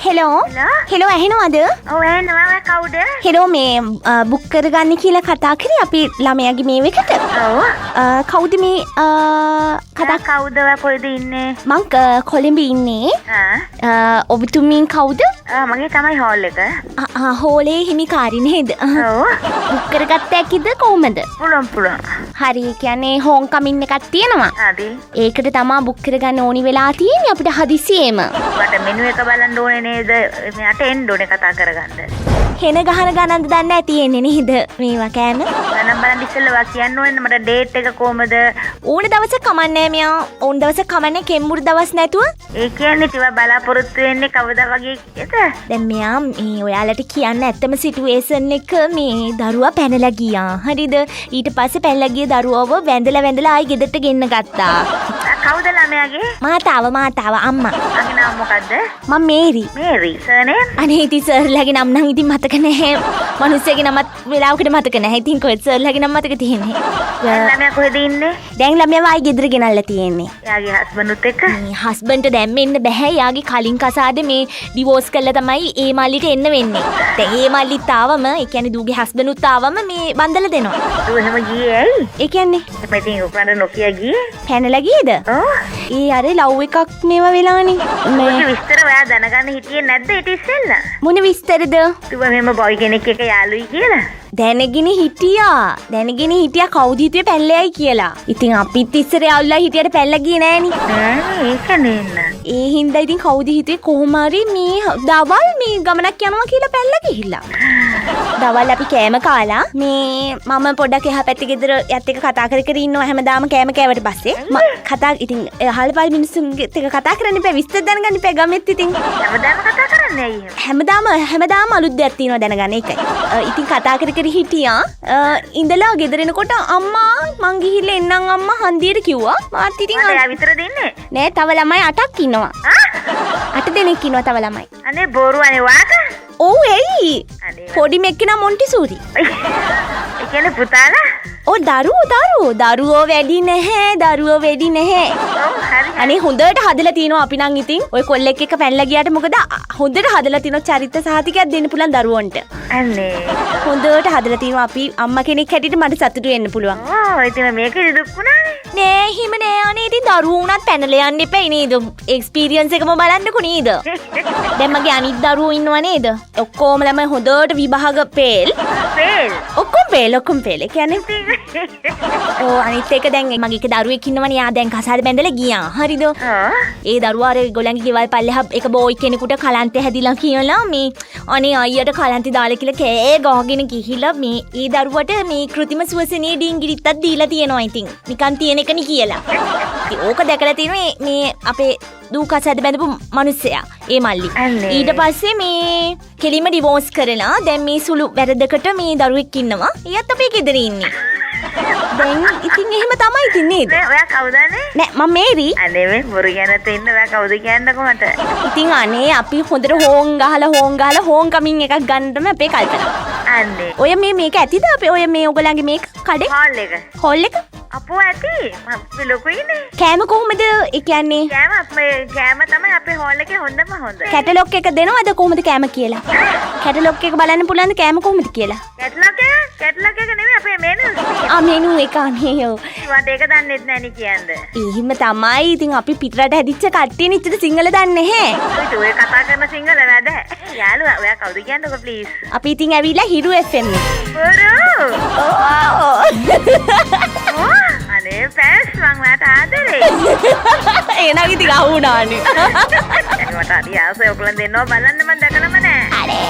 Hello hello ඇහෙනවද? ඔව් ඇහෙනවා. ඔය කවුද? හෙලෝ මේ බුක් කරගන්න කියලා කතා කරේ අපි ළමයාගේ මේ වෙකට. ඔව්. කවුද මේ කතා කවුද? ඔය කොහෙද ඉන්නේ? මං කොළඹ ඉන්නේ. ඔබතුමින් කවුද? මගේ තමයි හෝල් එක. හෝලේ හිමිකාරි නේද? ඔව්. බුක් කරගත්ත ඇකිද කොහමද? පුළුවන්. හරි කියන්නේ හෝම් කමින් එකක් තියෙනවා. හරි. ඒකට තමා බුක් කරගන්න ඕනි වෙලා තියෙන්නේ අපිට හදිසියෙම. මට මෙනු එක බලන්න ඕනේ නේද? මෙයාට එන්න ඕනේ කතා කරගන්න. හෙන ගහන ගණන්ද දන්නේ නැති එන්නේ නේද මේවා කෑම? ගණන් බලන් ඉස්සෙල්ලා කියන්න ඕනේ මට ඩේට් එක කොහමද? ඕන දවසක් කමන්නේ මෙයා. ඕන දවසක් කමන්නේ කෙම්මුරු දවස් නැතුව. ඒ කියන්නේ ටිකක් බලාපොරොත්තු වෙන්නේ කවදා වගේ කියද? දැන් මෙයා මේ ඔයාලට කියන්න ඇත්තම සිටුේෂන් එක මේ දරුවා පැනලා ගියා. හරිද? ඊට පස්සේ පැනලා ගිය දරුවව වැඳලා ආයි ගෙදරට ගෙන්න ගත්තා. කවුද ළමයාගේ? මාතාව අම්මා. අගේ නම මොකද්ද? මම මේරි. මේරි. සර්නේම්? අනේ ඉතින් සර්ලාගේ නම නම් ඉතින් මතක නැහැ. මිනිස්සෙගේ නමත් වෙලාවකට මතක නැහැ. ඉතින් කොහෙද සර්ලාගේ නම මතක තියෙන්නේ? ළමයා කොහෙද ඉන්නේ? දැන් ළමයා ආයි ගෙදර ගෙනල්ලා තියෙන්නේ. එයාගේ හස්බන්ඩ්ත් එක්ක? මේ හස්බන්ඩ්ට දැන් මෙන්න බෑ. යාගේ කලින් කසාදේ මේ ඩිවෝස් කළා තමයි ඒ මල්ලිට එන්න වෙන්නේ. දැන් ඒ මල්ලිත් ආවම ඒ කියන්නේ දූගේ හස්බන්ඩ්ුත් ආවම මේ බන්දලා දෙනවා. දූ එහෙම ගියේ ඇයි? ඒ කියන්නේ මම ඉතින් උපන්න නොකිය ගියේ. පැනලා ගියේද? ඔව්. ඒ අර ලව් එකක් මේවා වෙලානේ. මේ විස්තර ඔයා දැනගන්න හිටියේ නැද්ද ඊට ඉස්සෙල්ලා? මොන විස්තරද? තුඹ මෙහෙම බොයි කෙනෙක් එක්ක යාළුයි කියලා. දැනගෙන හිටියා කවුද හිතුවේ පැනලයි කියලා. ඉතින් අපිත් ඉස්සර යවුලා හිටියට පැනලා ගියේ නෑනේ. ඒක නෙන්න. ඒ හින්දා ඉතින් කවුද හිතුවේ කොහොම හරි මේ දවල් මේ ගමනක් යනවා කියලා පැනලා ගිහිල්ලා. දවල් අපි කෑම කාලා මේ මම පොඩ්ඩක් එහා පැත්තේ ගෙදර යත් එක කතා කර ඉන්නවා හැමදාම කෑම කෑවට පස්සේ කතා ඉතින් අහලපල් මිනිස්සුන්ගෙත් එක කතා කරන්න එපා විස්තර දැනගන්න එපා ගමෙත් ඉතින් හැමදාම කතා කරන්නේ ඇයි එහෙම? හැමදාම අලුත් දෙයක් තියෙනවා දැනගන්න ඒකයි. ඉතින් කතා කර හිටියා ඉඳලා ගෙදර එනකොට අම්මා මං ගිහිල්ලා එන්නම් අම්මා හන්දියට කිව්වා. මාත් ඉතින් එයා විතරද ඉන්නේ? නෑ තව ළමයි 8ක් ඉන්නවා. 8 දෙනෙක් ඉන්නවා තව ළමයි. අනේ බොරු අනේ වාට? ඔව් එයි. පොඩි මෙක්කෙනා මොන්ටිසෝරි. ඒ කියන්නේ පුතාලා? ඔව් දරුවෝ වැඩි නැහැ. ඔව් හරි. අනේ හොඳට හදලා තිනවා අපි නම් ඉතින් ඔය කොල්ලෙක් එක්ක පැනලා ගියාට මොකද හොඳට හදලා තිනවා චරිත සහතිකයක් දෙන්න පුළුවන් දරුවන්ට. අනේ හොඳට හදලා තිනවා අපි අම්මා කෙනෙක් හැටියට මට සතුටු වෙන්න පුළුවන්. ඔව් ඉතින් මේකේ දුක් වුණානේ. නෑ හිම නෑ අනේ ඉතින් දරුවෝ උනත් පැනලා යන්න එපා නේද? එක්ස්පීරියන්ස් එකම බලන්නකෝ නේද? දැන් මගේ අනිත් දරුවෝ ඉන්නවා නේද? ඔක්කොම ළමයි හොඳට විභාග පේල්. ඔක්කොම පේල්. ඒ කියන්නේ ඔව් අනිත් එක දැන් මගේ එක දරුවෙක් ඉන්නවනේ යා දැන් කසාද බැඳලා ගියා. හරිද? ඒ දරුවා අර ඒගොල්ලන්ගේ ගෙවල් පල්ලෙහා එක බෝයි කෙනෙකුට කලන්තේ හැදිලා කියලා මේ අනේ අයියට කලන්තේ දාලා කියලා කෑ ගහගෙන ගිහිලා මේ ඒ දරුවට මේ කෘතිම සුවසනීය ඩිංගිරිත්තක් දීලා තියෙනවා ඉතින්. නිකන් තියෙන එකනේ කියලා. ඉතින් ඕක දැකලා තියෙනවා මේ අපේ දූ කසාද බැඳපු මිනිස්සයා ඒ මල්ලි. ඊට පස්සේ මේ කෙලිම ඩිවෝස් කරලා දැන් මේ සුළු වැරදකට මේ දරුවෙක් ඉන්නවා. එයාත් අපේ ගෙදර ඉන්නේ. දැන් ඉතින් එහෙම තමයි ඉතින් නේද? ඔයා කවුදනේ? නෑ මම මේරි. අනේ මේ බොරු ගැනත් ඉන්න ඔයා කවුද කියන්නකො මට. ඉතින් අනේ අපි හොඳට හෝන් ගහලා හෝන් කමින් එකක් ගන්නටම අපේ කල්පනා. අනේ. ඔය මේක ඇතිද අපේ ඔය මේ ඔයගලගේ මේක කඩේ? හෝල් එක. අපෝ ඇති. අපි ලොකුයිනේ. කෑම කොහොමද? ඒ කියන්නේ කෑම තමයි අපේ හෝල් එකේ හොඳම හොඳ. කැටලොග් එක දෙනවද කොහොමද කෑම කියලා? කැටලොග් එක බලන්න පුළුවන්ද කෑම කොහොමද කියලා? කැටලොග් එක නෙමෙයි අපේ මෙනු. මෙනු එක අනේ ඔව්. මට ඒක දන්නෙත් නෑනේ කියන්න. එහෙම තමයි. ඉතින් අපි පිටරට හැදිච්ච කට්ටිය නිච්චට සිංහල දන්නේ නැහැ. ඔය කතා කරන සිංහල වැඩ. යාළුවා ඔයා කවුද කියන්නකො ප්ලීස්. අපි ඉතින් ඇවිල්ලා හිරු FM බොරු. අනේ පැස් මං වාට ආදරේ. එනග ඉතින් අහුණානේ. මට හරි ආසයි ඔයගොල්ලන් දෙන්නව බලන්න මං දැකලම නෑ. අනේ